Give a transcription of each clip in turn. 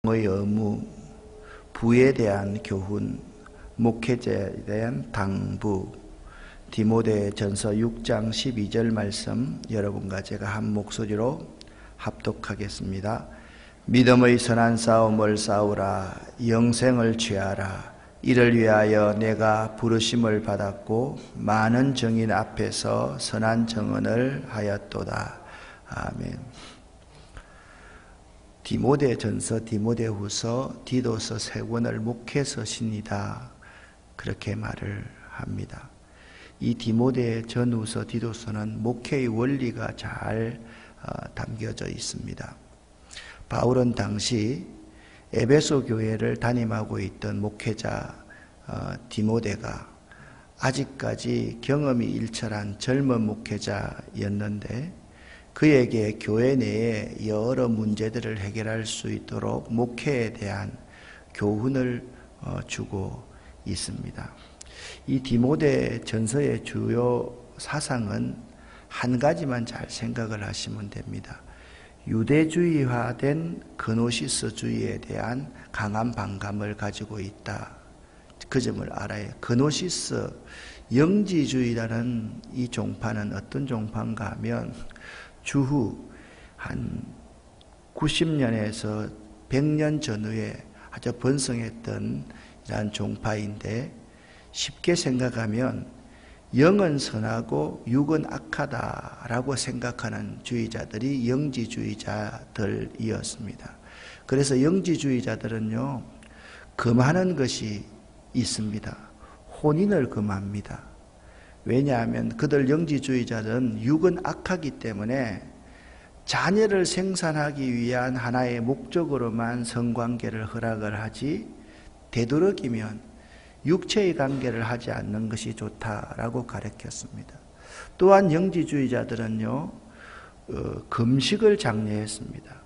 의 의무, 부에 대한 교훈, 목회자에 대한 당부, 디모데전서 6장 12절 말씀 여러분과 제가 한 목소리로 합독하겠습니다. 믿음의 선한 싸움을 싸우라. 영생을 취하라. 이를 위하여 내가 부르심을 받았고 많은 증인 앞에서 선한 증언을 하였도다. 아멘. 디모데전서, 디모데후서, 디도서 세 권을 목회서신이다, 그렇게 말을 합니다. 이 디모데전후서, 디도서는 목회의 원리가 잘 담겨져 있습니다. 바울은 당시 에베소 교회를 담임하고 있던 목회자 디모데가 아직까지 경험이 일철한 젊은 목회자였는데, 그에게 교회 내에 여러 문제들을 해결할 수 있도록 목회에 대한 교훈을 주고 있습니다. 이 디모데 전서의 주요 사상은 한 가지만 잘 생각을 하시면 됩니다. 유대주의화된 그노시스주의에 대한 강한 반감을 가지고 있다, 그 점을 알아야 해요. 그노시스, 영지주의라는 이 종파는 어떤 종파인가 하면 주후 한 90년에서 100년 전후에 아주 번성했던 이러한 종파인데, 쉽게 생각하면 영은 선하고 육은 악하다라고 생각하는 주의자들이 영지주의자들이었습니다. 그래서 영지주의자들은요, 금하는 것이 있습니다. 혼인을 금합니다. 왜냐하면 그들 영지주의자들은 육은 악하기 때문에 자녀를 생산하기 위한 하나의 목적으로만 성관계를 허락을 하지, 되도록이면 육체의 관계를 하지 않는 것이 좋다라고 가르쳤습니다. 또한 영지주의자들은요, 금식을 장려했습니다.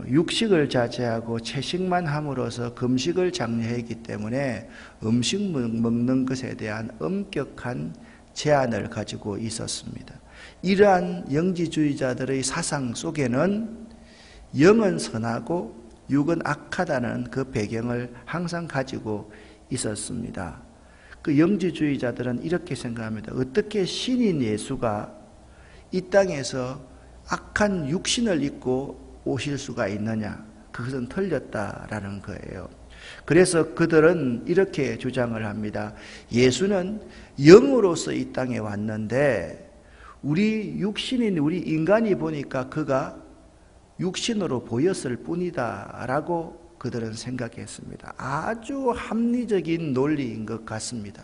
육식을 자제하고 채식만 함으로써 금식을 장려했기 때문에 음식 먹는 것에 대한 엄격한 제한을 가지고 있었습니다. 이러한 영지주의자들의 사상 속에는 영은 선하고 육은 악하다는 그 배경을 항상 가지고 있었습니다. 그 영지주의자들은 이렇게 생각합니다. 어떻게 신인 예수가 이 땅에서 악한 육신을 입고 오실 수가 있느냐? 그것은 틀렸다라는 거예요. 그래서 그들은 이렇게 주장을 합니다. 예수는 영으로서 이 땅에 왔는데 우리 육신인 우리 인간이 보니까 그가 육신으로 보였을 뿐이다 라고 그들은 생각했습니다. 아주 합리적인 논리인 것 같습니다.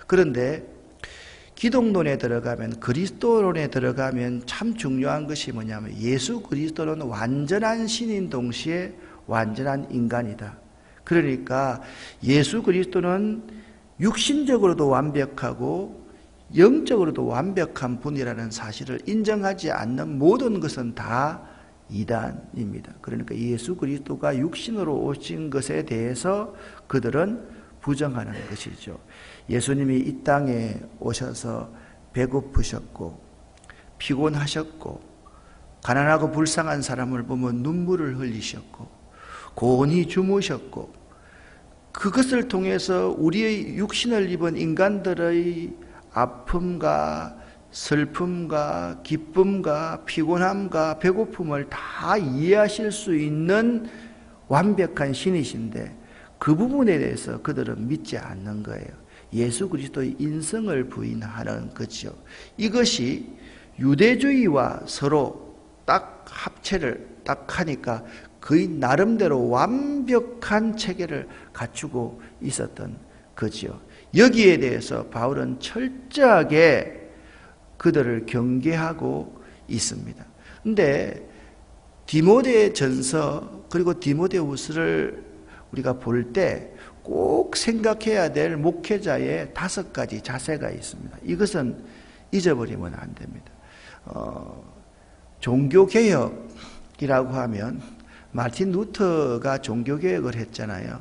그런데 기독론에 들어가면, 그리스도론에 들어가면 참 중요한 것이 뭐냐면, 예수 그리스도는 완전한 신인 동시에 완전한 인간이다. 그러니까 예수 그리스도는 육신적으로도 완벽하고 영적으로도 완벽한 분이라는 사실을 인정하지 않는 모든 것은 다 이단입니다. 그러니까 예수 그리스도가 육신으로 오신 것에 대해서 그들은 부정하는 것이죠. 예수님이 이 땅에 오셔서 배고프셨고 피곤하셨고 가난하고 불쌍한 사람을 보면 눈물을 흘리셨고 고온히 주무셨고, 그것을 통해서 우리의 육신을 입은 인간들의 아픔과 슬픔과 기쁨과 피곤함과 배고픔을 다 이해하실 수 있는 완벽한 신이신데, 그 부분에 대해서 그들은 믿지 않는 거예요. 예수 그리스도의 인성을 부인하는 거죠. 이것이 유대주의와 서로 딱 합체를 딱 하니까 그의 나름대로 완벽한 체계를 갖추고 있었던 거죠. 여기에 대해서 바울은 철저하게 그들을 경계하고 있습니다. 근데 디모데전서 그리고 디모데후서를 우리가 볼 때 꼭 생각해야 될 목회자의 5가지 자세가 있습니다. 이것은 잊어버리면 안 됩니다. 종교개혁이라고 하면 마틴 루터가 종교개혁을 했잖아요.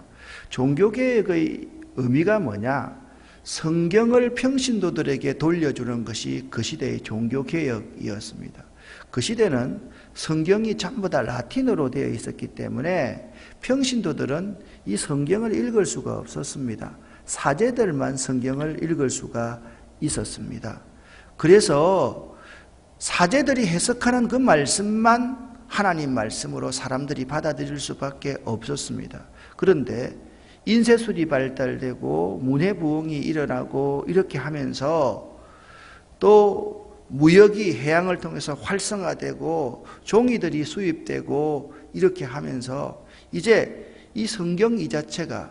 종교개혁의 의미가 뭐냐? 성경을 평신도들에게 돌려주는 것이 그 시대의 종교개혁이었습니다. 그 시대는 성경이 전부 다 라틴어로 되어 있었기 때문에 평신도들은 이 성경을 읽을 수가 없었습니다. 사제들만 성경을 읽을 수가 있었습니다. 그래서 사제들이 해석하는 그 말씀만 하나님 말씀으로 사람들이 받아들일 수밖에 없었습니다. 그런데 인쇄술이 발달되고 문해부흥이 일어나고 이렇게 하면서 또 무역이 해양을 통해서 활성화되고 종이들이 수입되고 이렇게 하면서 이제 이 성경 이 자체가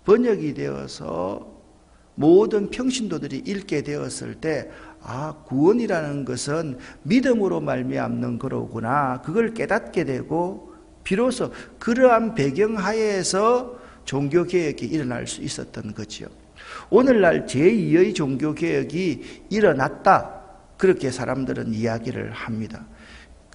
번역이 되어서 모든 평신도들이 읽게 되었을 때 구원이라는 것은 믿음으로 말미암는 거로구나. 그걸 깨닫게 되고 비로소 그러한 배경하에서 종교개혁이 일어날 수 있었던 거지요. 오늘날 제2의 종교개혁이 일어났다. 그렇게 사람들은 이야기를 합니다.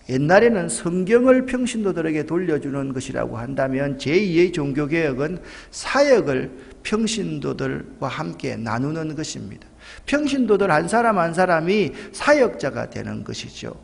옛날에는 성경을 평신도들에게 돌려주는 것이라고 한다면 제2의 종교개혁은 사역을 평신도들과 함께 나누는 것입니다. 평신도들 한 사람 한 사람이 사역자가 되는 것이죠.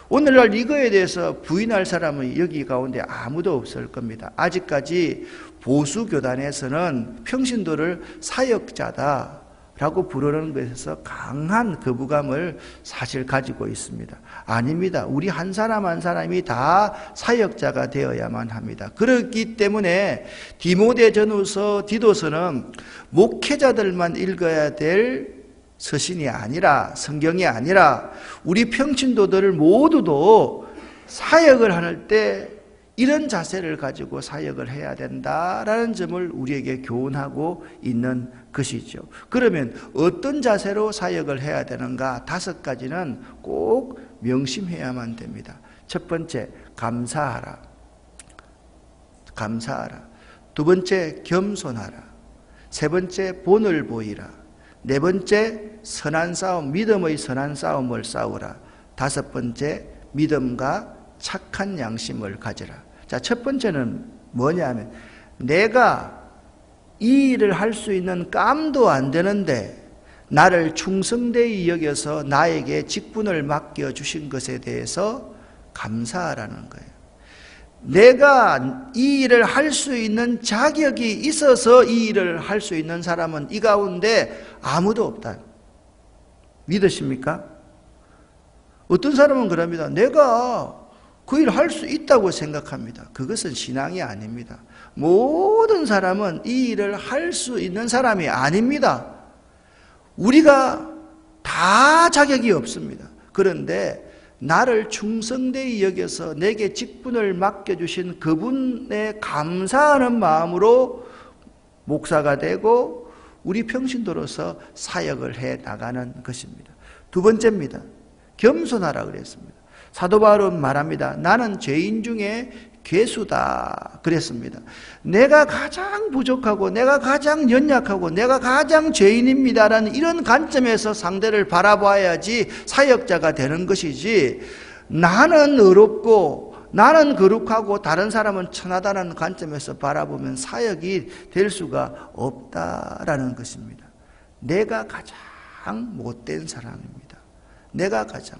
오늘날 이거에 대해서 부인할 사람은 여기 가운데 아무도 없을 겁니다. 아직까지 보수교단에서는 평신도를 사역자다라고 부르는 것에서 강한 거부감을 사실 가지고 있습니다. 아닙니다. 우리 한 사람 한 사람이 다 사역자가 되어야만 합니다. 그렇기 때문에 디모데전후서, 디도서는 목회자들만 읽어야 될 서신이 아니라, 성경이 아니라 우리 평신도들 모두도 사역을 할 때 이런 자세를 가지고 사역을 해야 된다라는 점을 우리에게 교훈하고 있는 것이죠. 그러면 어떤 자세로 사역을 해야 되는가? 5가지는 꼭 명심해야만 됩니다. 첫 번째, 감사하라. 감사하라. 두 번째, 겸손하라. 세 번째, 본을 보이라. 네 번째, 선한 싸움, 믿음의 선한 싸움을 싸우라. 5번째, 믿음과 착한 양심을 가지라. 자, 첫 번째는 뭐냐면 내가 이 일을 할 수 있는 깜도 안 되는데 나를 충성되이 여겨서 나에게 직분을 맡겨주신 것에 대해서 감사하라는 거예요. 내가 이 일을 할 수 있는 자격이 있어서 이 일을 할 수 있는 사람은 이 가운데 아무도 없다. 믿으십니까? 어떤 사람은 그럽니다. 내가 그 일을 할 수 있다고 생각합니다. 그것은 신앙이 아닙니다. 모든 사람은 이 일을 할 수 있는 사람이 아닙니다. 우리가 다 자격이 없습니다. 그런데 나를 충성되이 여겨서 내게 직분을 맡겨주신 그분에 감사하는 마음으로 목사가 되고 우리 평신도로서 사역을 해 나가는 것입니다. 두 번째입니다. 겸손하라 그랬습니다. 사도 바울은 말합니다. 나는 죄인 중에 괴수다 그랬습니다. 내가 가장 부족하고 내가 가장 연약하고 내가 가장 죄인입니다라는 이런 관점에서 상대를 바라봐야지 사역자가 되는 것이지, 나는 어렵고 나는 거룩하고 다른 사람은 천하다는 관점에서 바라보면 사역이 될 수가 없다라는 것입니다. 내가 가장 못된 사람입니다. 내가 가장.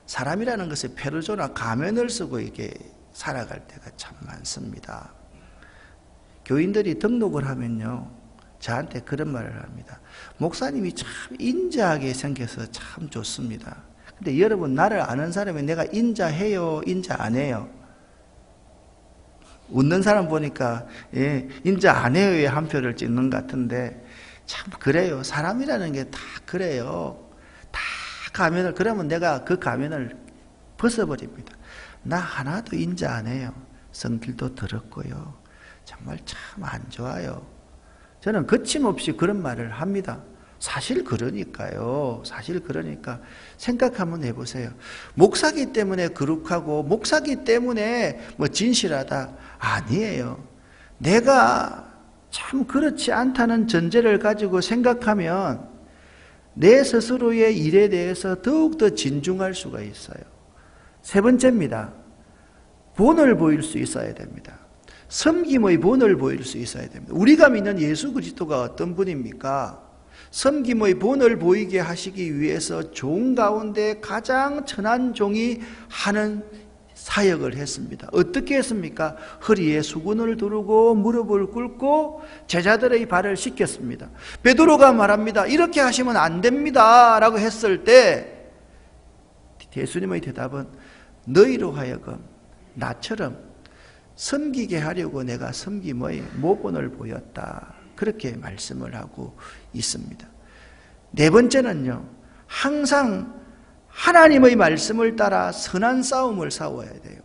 사람이라는 것이 페르소나 가면을 쓰고 이렇게 살아갈 때가 참 많습니다. 교인들이 등록을 하면요, 저한테 그런 말을 합니다. 목사님이 참 인자하게 생겨서 참 좋습니다. 근데 여러분, 나를 아는 사람이 내가 인자해요, 인자 안 해요? 웃는 사람 보니까 인자 안 해요에 한 표를 찍는 것 같은데 참 그래요. 사람이라는 게 다 그래요. 가면을, 그러면 내가 그 가면을 벗어버립니다. 나 하나도 인자 안 해요. 성질도 더럽고요. 정말 참 안 좋아요. 저는 거침없이 그런 말을 합니다. 사실 그러니까요. 사실 그러니까 생각 한번 해보세요. 목사기 때문에 거룩하고 목사기 때문에 뭐 진실하다. 아니에요. 내가 참 그렇지 않다는 전제를 가지고 생각하면 내 스스로의 일에 대해서 더욱더 진중할 수가 있어요. 세 번째입니다. 본을 보일 수 있어야 됩니다. 섬김의 본을 보일 수 있어야 됩니다. 우리가 믿는 예수 그리스도가 어떤 분입니까? 섬김의 본을 보이게 하시기 위해서 종 가운데 가장 천한 종이 하는 사역을 했습니다. 어떻게 했습니까? 허리에 수건을 두르고 무릎을 꿇고 제자들의 발을 씻겼습니다. 베드로가 말합니다. 이렇게 하시면 안 됩니다 라고 했을 때 예수님의 대답은 너희로 하여금 나처럼 섬기게 하려고 내가 섬김의 모본을 보였다. 그렇게 말씀을 하고 있습니다. 네 번째는요, 항상 하나님의 말씀을 따라 선한 싸움을 싸워야 돼요.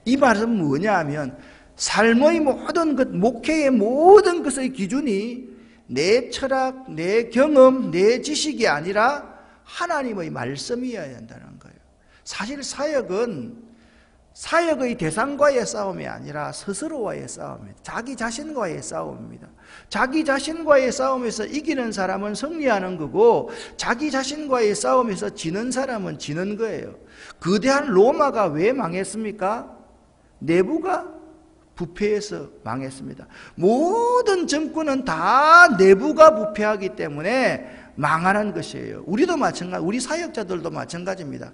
이 말은 뭐냐 하면 삶의 모든 것, 목회의 모든 것의 기준이 내 철학, 내 경험, 내 지식이 아니라 하나님의 말씀이어야 한다는 거예요. 사실 사역의 대상과의 싸움이 아니라 스스로와의 싸움입니다. 자기 자신과의 싸움입니다. 자기 자신과의 싸움에서 이기는 사람은 승리하는 거고 자기 자신과의 싸움에서 지는 사람은 지는 거예요. 거대한 로마가 왜 망했습니까? 내부가 부패해서 망했습니다. 모든 정권은 다 내부가 부패하기 때문에 망하는 것이에요. 우리도 마찬가지, 우리 사역자들도 마찬가지입니다.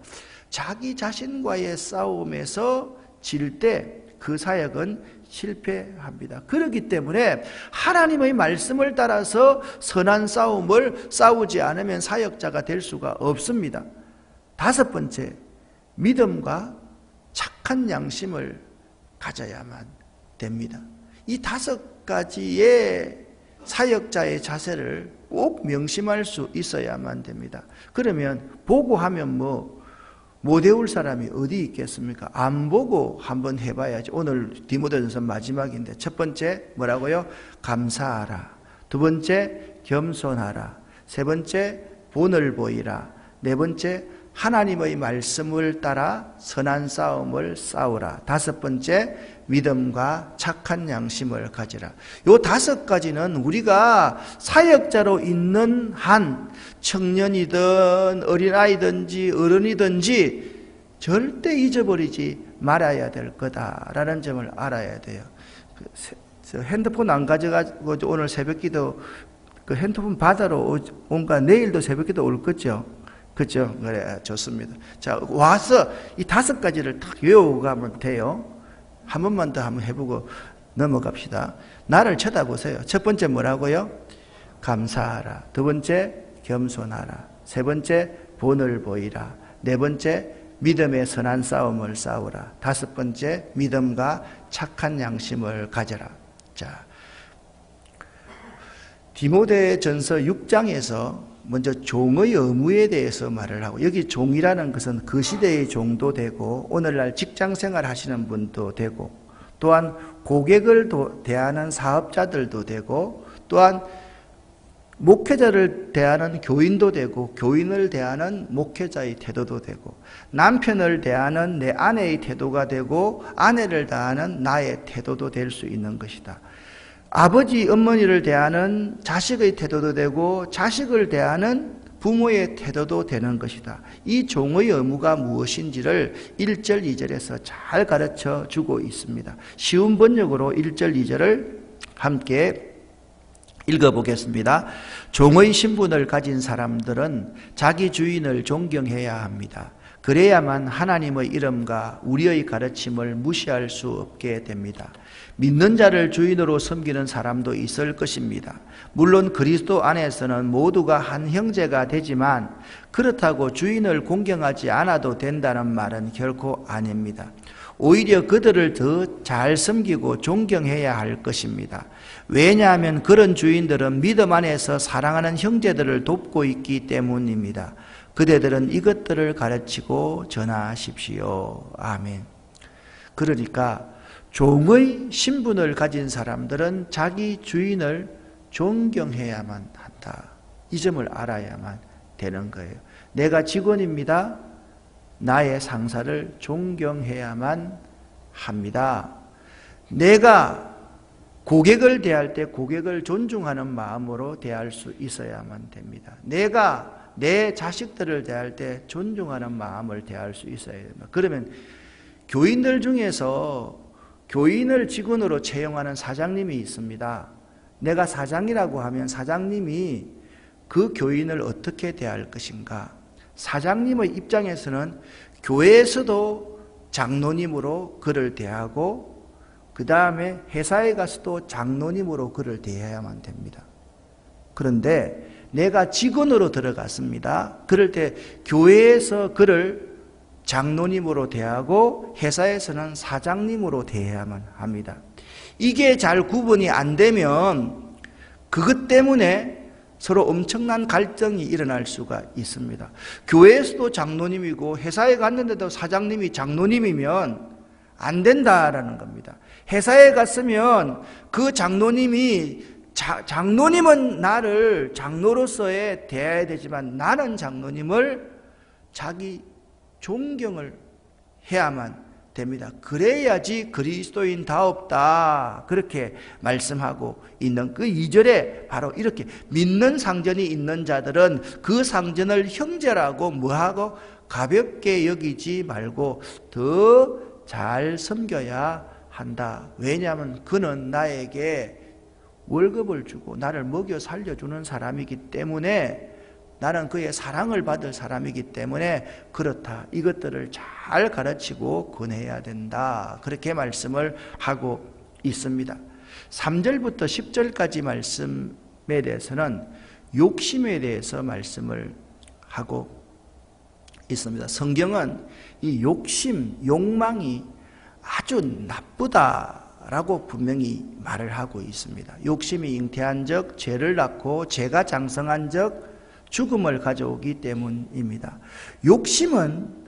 자기 자신과의 싸움에서 질 때 그 사역은 실패합니다. 그렇기 때문에 하나님의 말씀을 따라서 선한 싸움을 싸우지 않으면 사역자가 될 수가 없습니다. 다섯 번째, 믿음과 착한 양심을 가져야만 됩니다. 이 다섯 가지의 사역자의 자세를 꼭 명심할 수 있어야만 됩니다. 그러면 보고 하면 못 외울 사람이 어디 있겠습니까? 안 보고 한번 해봐야지. 오늘 디모데전서 마지막인데 첫 번째 뭐라고요? 감사하라. 두 번째 겸손하라. 세 번째 본을 보이라. 네 번째 하나님의 말씀을 따라 선한 싸움을 싸우라. 다섯 번째 믿음과 착한 양심을 가지라. 요 다섯 가지는 우리가 사역자로 있는 한 청년이든 어린아이든지 어른이든지 절대 잊어버리지 말아야 될 거다라는 점을 알아야 돼요. 핸드폰 안 가져가고 오늘 새벽기도 그 핸드폰 받으러 온가 내일도 새벽기도 올 거죠? 그죠? 그래, 좋습니다. 자, 와서 이 다섯 가지를 딱 외워가면 돼요. 한 번만 더 한번 해보고 넘어갑시다. 나를 쳐다보세요. 첫 번째 뭐라고요? 감사하라. 두 번째 겸손하라. 세 번째 본을 보이라. 네 번째 믿음의 선한 싸움을 싸우라. 다섯 번째 믿음과 착한 양심을 가져라. 자, 디모데전서 6장에서 먼저 종의 의무에 대해서 말을 하고, 여기 종이라는 것은 그 시대의 종도 되고 오늘날 직장생활 하시는 분도 되고 또한 고객을 대하는 사업자들도 되고 또한 목회자를 대하는 교인도 되고 교인을 대하는 목회자의 태도도 되고 남편을 대하는 내 아내의 태도가 되고 아내를 대하는 나의 태도도 될 수 있는 것이다. 아버지, 어머니를 대하는 자식의 태도도 되고 자식을 대하는 부모의 태도도 되는 것이다. 이 종의 의무가 무엇인지를 1절, 2절에서 잘 가르쳐 주고 있습니다. 쉬운 번역으로 1절, 2절을 함께 읽어보겠습니다. 종의 신분을 가진 사람들은 자기 주인을 존경해야 합니다. 그래야만 하나님의 이름과 우리의 가르침을 무시할 수 없게 됩니다. 믿는 자를 주인으로 섬기는 사람도 있을 것입니다. 물론 그리스도 안에서는 모두가 한 형제가 되지만 그렇다고 주인을 공경하지 않아도 된다는 말은 결코 아닙니다. 오히려 그들을 더 잘 섬기고 존경해야 할 것입니다. 왜냐하면 그런 주인들은 믿음 안에서 사랑하는 형제들을 돕고 있기 때문입니다. 그대들은 이것들을 가르치고 전하십시오. 아멘. 그러니까 종의 신분을 가진 사람들은 자기 주인을 존경해야만 한다. 이 점을 알아야만 되는 거예요. 내가 직원입니다. 나의 상사를 존경해야만 합니다. 내가 고객을 대할 때 고객을 존중하는 마음으로 대할 수 있어야만 됩니다. 내가 내 자식들을 대할 때 존중하는 마음을 대할 수 있어야 됩니다. 그러면 교인들 중에서 교인을 직원으로 채용하는 사장님이 있습니다. 내가 사장이라고 하면 사장님이 그 교인을 어떻게 대할 것인가? 사장님의 입장에서는 교회에서도 장로님으로 그를 대하고 그 다음에 회사에 가서도 장로님으로 그를 대해야만 됩니다. 그런데 내가 직원으로 들어갔습니다. 그럴 때 교회에서 그를 장로님으로 대하고 회사에서는 사장님으로 대해야만 합니다. 이게 잘 구분이 안 되면 그것 때문에 서로 엄청난 갈등이 일어날 수가 있습니다. 교회에서도 장로님이고 회사에 갔는데도 사장님이 장로님이면 안 된다라는 겁니다. 회사에 갔으면 그 장로님이 장로님은 나를 장로로서의 대해야 되지만 나는 장로님을 자기 존경을 해야만 됩니다. 그래야지 그리스도인다옵다. 그렇게 말씀하고 있는 그 2절에 바로 이렇게 믿는 상전이 있는 자들은 그 상전을 형제라고 뭐하고 가볍게 여기지 말고 더 잘 섬겨야 한다. 왜냐하면 그는 나에게 월급을 주고 나를 먹여 살려주는 사람이기 때문에 나는 그의 사랑을 받을 사람이기 때문에 그렇다. 이것들을 잘 가르치고 권해야 된다. 그렇게 말씀을 하고 있습니다. 3절부터 10절까지 말씀에 대해서는 욕심에 대해서 말씀을 하고 있습니다. 성경은 이 욕심, 욕망이 아주 나쁘다라고 분명히 말을 하고 있습니다. 욕심이 잉태한 적 죄를 낳고 죄가 장성한 적 죽음을 가져오기 때문입니다. 욕심은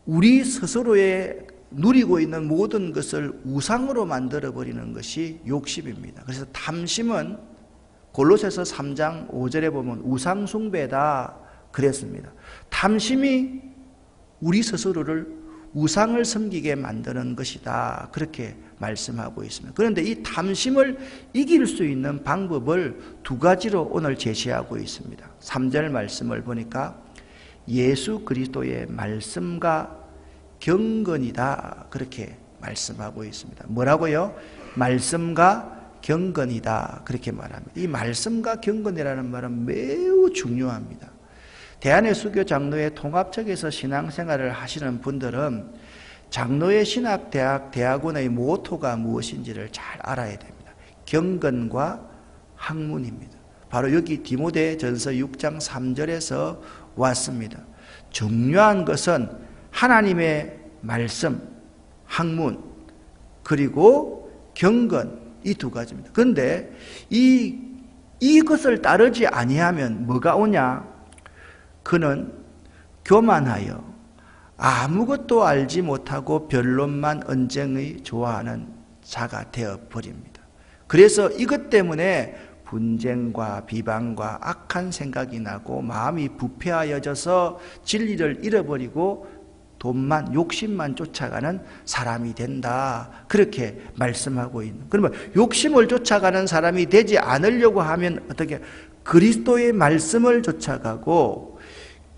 우리 스스로의 누리고 있는 모든 것을 우상으로 만들어버리는 것이 욕심입니다. 그래서 탐심은 골로새서 3장 5절에 보면 우상숭배다 그랬습니다. 탐심이 우리 스스로를 우상을 섬기게 만드는 것이다 그렇게 말씀하고 있습니다. 그런데 이 탐심을 이길 수 있는 방법을 2가지로 오늘 제시하고 있습니다. 3절 말씀을 보니까 예수 그리스도의 말씀과 경건이다 그렇게 말씀하고 있습니다. 뭐라고요? 말씀과 경건이다 그렇게 말합니다. 이 말씀과 경건이라는 말은 매우 중요합니다. 대한의 수교 장로회 통합측에서 신앙생활을 하시는 분들은 장로회 신학대학 대학원의 모토가 무엇인지를 잘 알아야 됩니다. 경건과 학문입니다. 바로 여기 디모데전서 6장 3절에서 왔습니다. 중요한 것은 하나님의 말씀, 학문, 그리고 경건 이 2가지입니다. 그런데 이것을 따르지 아니하면 뭐가 오냐? 그는 교만하여 아무것도 알지 못하고 변론만 언쟁의 좋아하는 자가 되어버립니다. 그래서 이것 때문에 분쟁과 비방과 악한 생각이 나고 마음이 부패하여져서 진리를 잃어버리고 돈만 욕심만 쫓아가는 사람이 된다 그렇게 말씀하고 있는. 그러면 욕심을 쫓아가는 사람이 되지 않으려고 하면 어떻게 그리스도의 말씀을 쫓아가고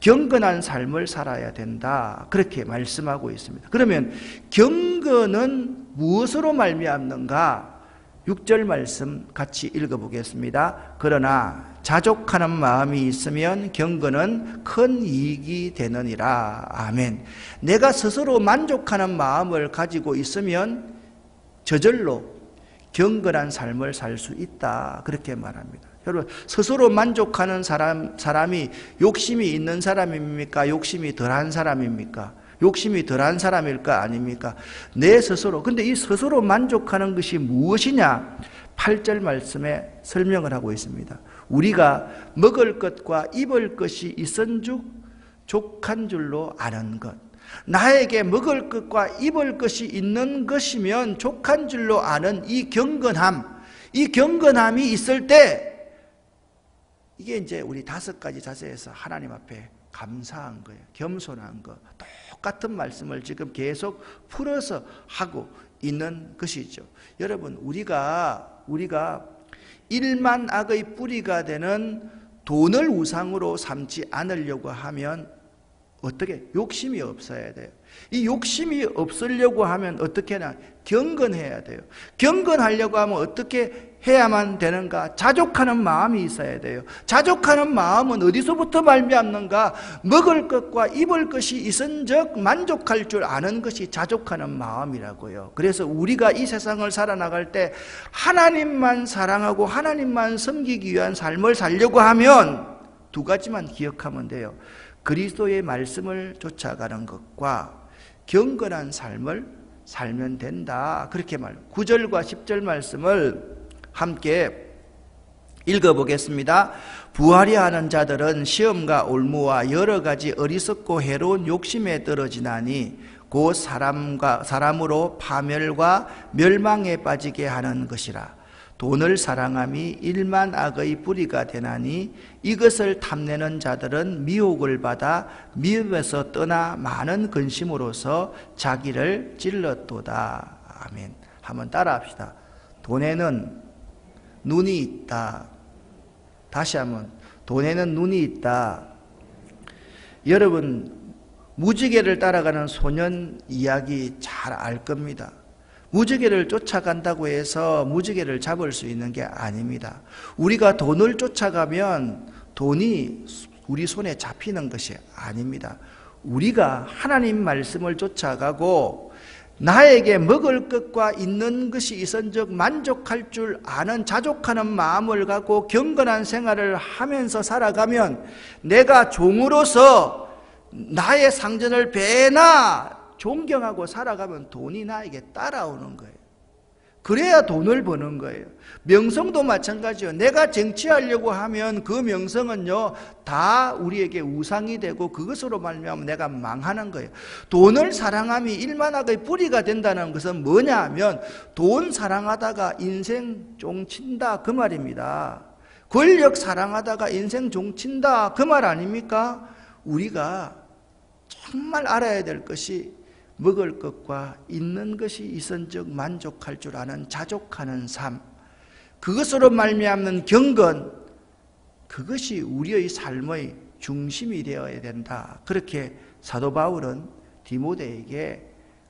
경건한 삶을 살아야 된다 그렇게 말씀하고 있습니다. 그러면 경건은 무엇으로 말미암는가? 6절 말씀 같이 읽어보겠습니다. 그러나 자족하는 마음이 있으면 경건은 큰 이익이 되느니라. 아멘. 내가 스스로 만족하는 마음을 가지고 있으면 저절로 경건한 삶을 살 수 있다 그렇게 말합니다. 여러분, 스스로 만족하는 사람이 욕심이 있는 사람입니까? 욕심이 덜한 사람입니까? 욕심이 덜한 사람일까? 아닙니까? 내 스스로. 근데 이 스스로 만족하는 것이 무엇이냐? 8절 말씀에 설명을 하고 있습니다. 우리가 먹을 것과 입을 것이 있은즉 족한 줄로 아는 것. 나에게 먹을 것과 입을 것이 있는 것이면 족한 줄로 아는 이 경건함. 이 경건함이 있을 때 이게 이제 우리 5가지 자세에서 하나님 앞에 감사한 거예요. 겸손한 거. 똑같은 말씀을 지금 계속 풀어서 하고 있는 것이죠. 여러분, 우리가 일만 악의 뿌리가 되는 돈을 우상으로 삼지 않으려고 하면 어떻게? 욕심이 없어야 돼요. 이 욕심이 없으려고 하면 어떻게 하나? 경건해야 돼요. 경건하려고 하면 어떻게 해야만 되는가? 자족하는 마음이 있어야 돼요. 자족하는 마음은 어디서부터 말미암는가? 먹을 것과 입을 것이 있은즉 만족할 줄 아는 것이 자족하는 마음이라고요. 그래서 우리가 이 세상을 살아나갈 때 하나님만 사랑하고 하나님만 섬기기 위한 삶을 살려고 하면 두 가지만 기억하면 돼요. 그리스도의 말씀을 쫓아가는 것과 경건한 삶을 살면 된다. 그렇게 9절과 10절 말씀을 함께 읽어보겠습니다. 부하려 하는 자들은 시험과 올무와 여러 가지 어리석고 해로운 욕심에 떨어지나니 곧 사람으로 파멸과 멸망에 빠지게 하는 것이라. 돈을 사랑함이 일만 악의 뿌리가 되나니 이것을 탐내는 자들은 미혹을 받아 미움에서 떠나 많은 근심으로서 자기를 찔렀도다. 아멘. 한번 따라합시다. 돈에는 눈이 있다. 다시 한번. 돈에는 눈이 있다. 여러분, 무지개를 따라가는 소년 이야기 잘 알 겁니다. 무지개를 쫓아간다고 해서 무지개를 잡을 수 있는 게 아닙니다. 우리가 돈을 쫓아가면 돈이 우리 손에 잡히는 것이 아닙니다. 우리가 하나님 말씀을 쫓아가고 나에게 먹을 것과 있는 것이 있은즉 만족할 줄 아는 자족하는 마음을 갖고 경건한 생활을 하면서 살아가면 내가 종으로서 나의 상전을 배나 존경하고 살아가면 돈이 나에게 따라오는 거예요. 그래야 돈을 버는 거예요. 명성도 마찬가지예요. 내가 정치하려고 하면 그 명성은요 다 우리에게 우상이 되고 그것으로 말미암아 내가 망하는 거예요. 돈을 사랑함이 일만악의 뿌리가 된다는 것은 뭐냐 하면 돈 사랑하다가 인생 종친다 그 말입니다. 권력 사랑하다가 인생 종친다 그 말 아닙니까? 우리가 정말 알아야 될 것이 먹을 것과 있는 것이 있은즉 만족할 줄 아는 자족하는 삶, 그것으로 말미암는 경건, 그것이 우리의 삶의 중심이 되어야 된다. 그렇게 사도 바울은 디모데에게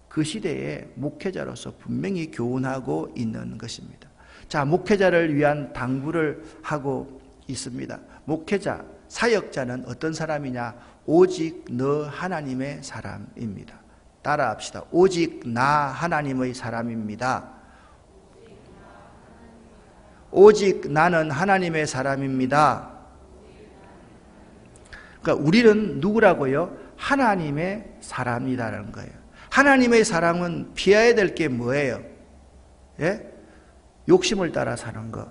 그 시대의 목회자로서 분명히 교훈하고 있는 것입니다. 자, 목회자를 위한 당부를 하고 있습니다. 목회자, 사역자는 어떤 사람이냐? 오직 너 하나님의 사람입니다. 따라합시다. 오직 나 하나님의 사람입니다. 오직 나는 하나님의 사람입니다. 그러니까 우리는 누구라고요? 하나님의 사람이라는 거예요. 하나님의 사람은 피해야 될 게 뭐예요? 예? 욕심을 따라 사는 거.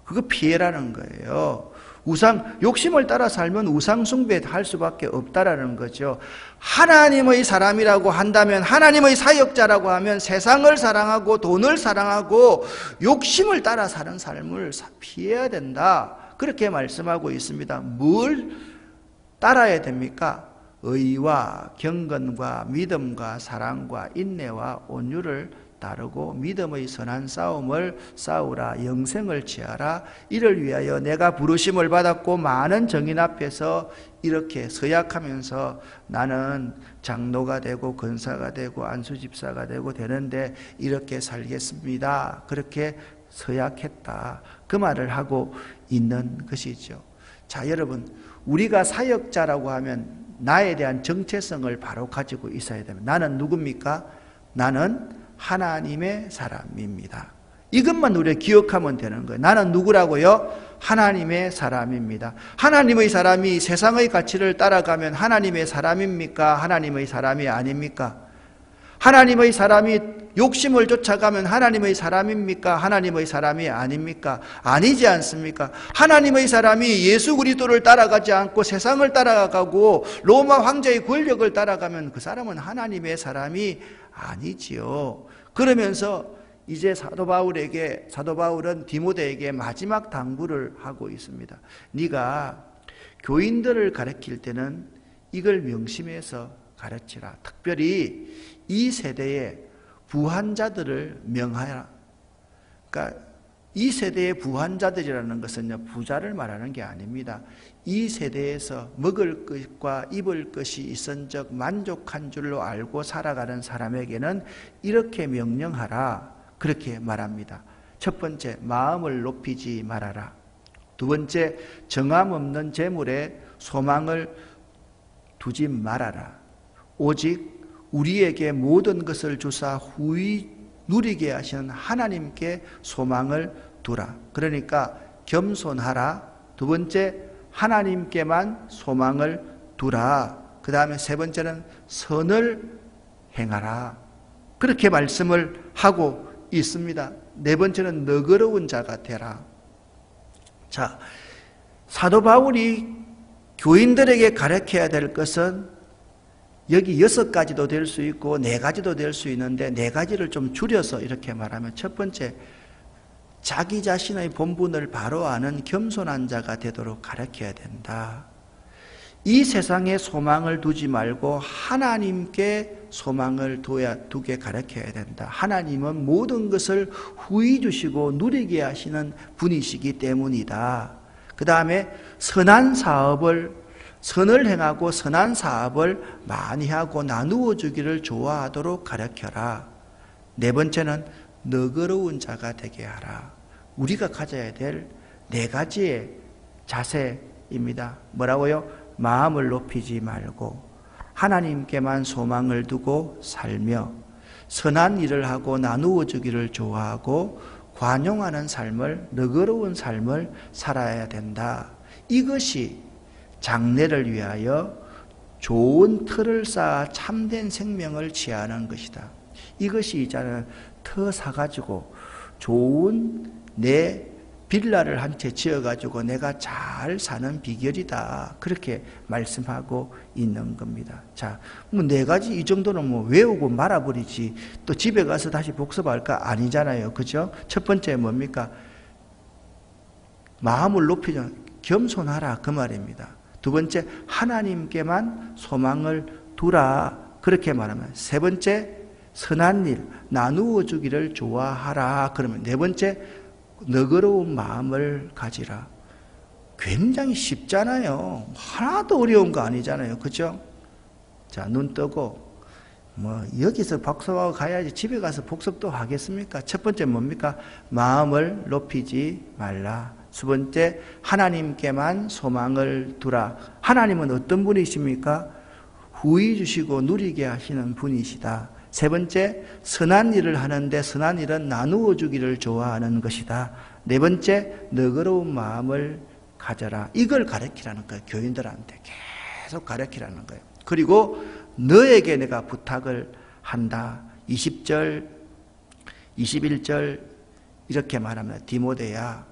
그거 피해라는 거예요. 욕심을 따라 살면 우상숭배할 수밖에 없다라는 거죠. 하나님의 사람이라고 한다면, 하나님의 사역자라고 하면 세상을 사랑하고 돈을 사랑하고 욕심을 따라 사는 삶을 피해야 된다. 그렇게 말씀하고 있습니다. 뭘 따라야 됩니까? 의와 경건과 믿음과 사랑과 인내와 온유를 따르고 믿음의 선한 싸움을 싸우라. 영생을 취하라. 이를 위하여 내가 부르심을 받았고 많은 정인 앞에서 이렇게 서약하면서 나는 장로가 되고 권사가 되고 안수집사가 되고 되는데 이렇게 살겠습니다. 그렇게 서약했다. 그 말을 하고 있는 것이죠. 자, 여러분, 우리가 사역자라고 하면 나에 대한 정체성을 바로 가지고 있어야 됩니다. 나는 누굽니까? 나는 하나님의 사람입니다. 이것만 우리가 기억하면 되는 거예요. 나는 누구라고요? 하나님의 사람입니다. 하나님의 사람이 세상의 가치를 따라가면 하나님의 사람입니까? 하나님의 사람이 아닙니까? 하나님의 사람이 욕심을 쫓아가면 하나님의 사람입니까? 하나님의 사람이 아닙니까? 아니지 않습니까? 하나님의 사람이 예수 그리스도를 따라가지 않고 세상을 따라가고 로마 황제의 권력을 따라가면 그 사람은 하나님의 사람이 아니지요. 그러면서 이제 사도 바울은 디모데에게 마지막 당부를 하고 있습니다. 네가 교인들을 가르칠 때는 이걸 명심해서 가르치라. 특별히 이 세대의 부한 자들을 명하라. 그러니까 이 세대의 부한자들이라는 것은요, 부자를 말하는 게 아닙니다. 이 세대에서 먹을 것과 입을 것이 있은적 만족한 줄로 알고 살아가는 사람에게는 이렇게 명령하라, 그렇게 말합니다. 첫 번째, 마음을 높이지 말아라. 두 번째, 정함 없는 재물에 소망을 두지 말아라. 오직 우리에게 모든 것을 주사 후히 누리게 하시는 하나님께 소망을 두라. 그러니까 겸손하라. 두 번째, 하나님께만 소망을 두라. 그 다음에 세 번째는 선을 행하라. 그렇게 말씀을 하고 있습니다. 네 번째는 너그러운 자가 되라. 자, 사도 바울이 교인들에게 가르쳐야 될 것은 여기 6가지도 될 수 있고 4가지도 될 수 있는데 4가지를 좀 줄여서 이렇게 말하면, 첫 번째, 자기 자신의 본분을 바로 아는 겸손한 자가 되도록 가르쳐야 된다. 이 세상에 소망을 두지 말고 하나님께 소망을 두게 가르쳐야 된다. 하나님은 모든 것을 후히 주시고 누리게 하시는 분이시기 때문이다. 그 다음에 선을 행하고 선한 사업을 많이 하고 나누어 주기를 좋아하도록 가르쳐라. 네 번째는 너그러운 자가 되게 하라. 우리가 가져야 될 4가지의 자세입니다. 뭐라고요? 마음을 높이지 말고 하나님께만 소망을 두고 살며 선한 일을 하고 나누어 주기를 좋아하고 관용하는 삶을, 너그러운 삶을 살아야 된다. 이것이 장래를 위하여 좋은 틀을 쌓아 참된 생명을 취하는 것이다. 이것이 있잖아요. 터 사가지고 좋은 내 빌라를 한 채 지어가지고 내가 잘 사는 비결이다. 그렇게 말씀하고 있는 겁니다. 자, 뭐 4가지 이 정도는 뭐 외우고 말아버리지 또 집에 가서 다시 복습할까? 아니잖아요. 그죠? 첫 번째 뭡니까? 마음을 높이자, 겸손하라, 그 말입니다. 두 번째, 하나님께만 소망을 두라, 그렇게 말하면. 세 번째, 선한 일 나누어 주기를 좋아하라. 그러면 네 번째, 너그러운 마음을 가지라. 굉장히 쉽잖아요. 하나도 어려운 거 아니잖아요. 그죠? 자, 눈 뜨고 여기서 복습하고 가야지 집에 가서 복습도 하겠습니까? 첫 번째 뭡니까? 마음을 높이지 말라. 두 번째, 하나님께만 소망을 두라. 하나님은 어떤 분이십니까? 후히 주시고 누리게 하시는 분이시다. 세 번째, 선한 일을 하는데 선한 일은 나누어 주기를 좋아하는 것이다. 네 번째, 너그러운 마음을 가져라. 이걸 가르치라는 거예요. 교인들한테 계속 가르치라는 거예요. 그리고 너에게 내가 부탁을 한다. 20절, 21절 이렇게 말하면, 디모데야,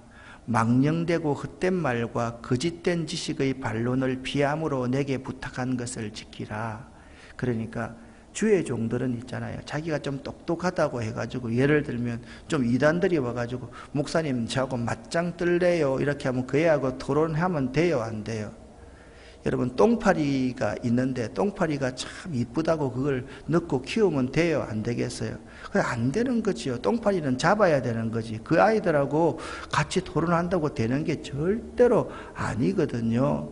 망령되고 헛된 말과 거짓된 지식의 반론을 피함으로 내게 부탁한 것을 지키라. 그러니까 주의 종들은 있잖아요. 자기가 좀 똑똑하다고 해가지고, 예를 들면 좀 이단들이 와가지고 목사님 저하고 맞짱 뜰래요 이렇게 하면 그 애하고 토론하면 돼요, 안 돼요? 여러분, 똥파리가 있는데 똥파리가 참 이쁘다고 그걸 넣고 키우면 돼요, 안 되겠어요? 그래, 안 되는 거지요. 똥파리는 잡아야 되는 거지. 그 아이들하고 같이 토론한다고 되는 게 절대로 아니거든요.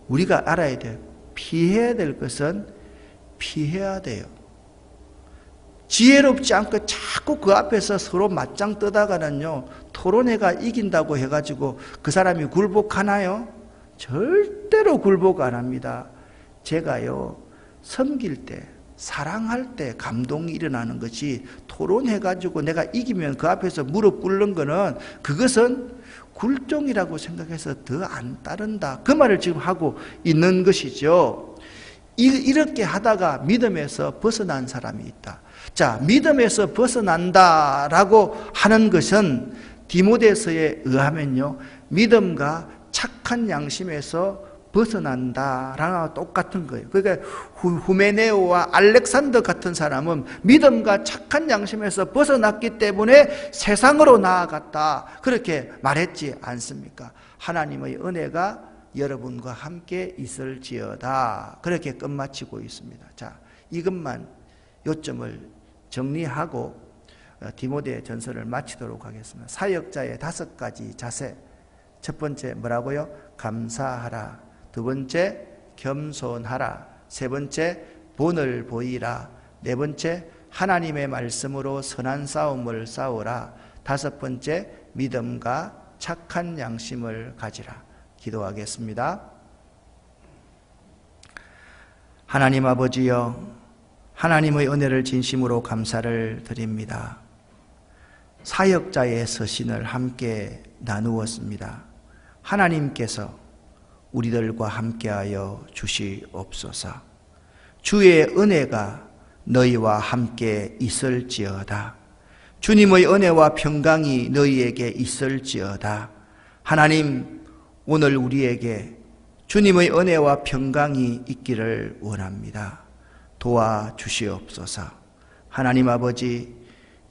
우리가 알아야 돼요. 피해야 될 것은 피해야 돼요. 지혜롭지 않고 자꾸 그 앞에서 서로 맞짱 뜨다가는요, 토론회가 이긴다고 해가지고 그 사람이 굴복하나요? 절대로 굴복 안 합니다. 제가요, 섬길 때, 사랑할 때 감동이 일어나는 것이, 토론해가지고 내가 이기면 그 앞에서 무릎 꿇는 거는, 그것은 굴종이라고 생각해서 더 안 따른다. 그 말을 지금 하고 있는 것이죠. 이렇게 하다가 믿음에서 벗어난 사람이 있다. 자, 믿음에서 벗어난다라고 하는 것은 디모데서에 의하면요, 믿음과 착한 양심에서 벗어난다랑 똑같은 거예요. 그러니까 후메네오와 알렉산더 같은 사람은 믿음과 착한 양심에서 벗어났기 때문에 세상으로 나아갔다, 그렇게 말했지 않습니까? 하나님의 은혜가 여러분과 함께 있을지어다, 그렇게 끝마치고 있습니다. 자, 이것만 요점을 정리하고 디모데 전서를 마치도록 하겠습니다. 사역자의 5가지 자세. 첫 번째 뭐라고요? 감사하라. 두 번째 겸손하라. 세 번째 본을 보이라. 네 번째 하나님의 말씀으로 선한 싸움을 싸우라. 다섯 번째 믿음과 착한 양심을 가지라. 기도하겠습니다. 하나님 아버지여, 하나님의 은혜를 진심으로 감사를 드립니다. 사역자의 서신을 함께 나누었습니다. 하나님께서 우리들과 함께하여 주시옵소서. 주의 은혜가 너희와 함께 있을지어다. 주님의 은혜와 평강이 너희에게 있을지어다. 하나님, 오늘 우리에게 주님의 은혜와 평강이 있기를 원합니다. 도와주시옵소서. 하나님 아버지,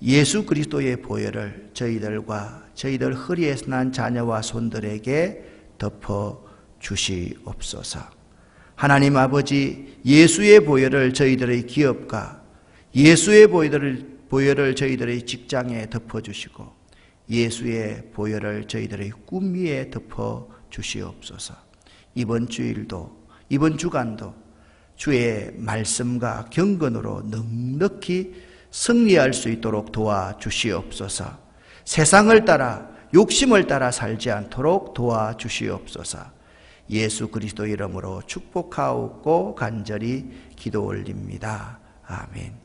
예수 그리스도의 보혈을 저희들과 저희들 허리에 난 자녀와 손들에게 덮어 주시옵소서. 하나님 아버지, 예수의 보혈을 저희들의 기업과 예수의 보혈을 저희들의 직장에 덮어주시고 예수의 보혈을 저희들의 꿈 위에 덮어주시옵소서. 이번 주일도, 이번 주간도 주의 말씀과 경건으로 넉넉히 승리할 수 있도록 도와주시옵소서. 세상을 따라, 욕심을 따라 살지 않도록 도와주시옵소서. 예수 그리스도 이름으로 축복하옵고 간절히 기도 올립니다. 아멘.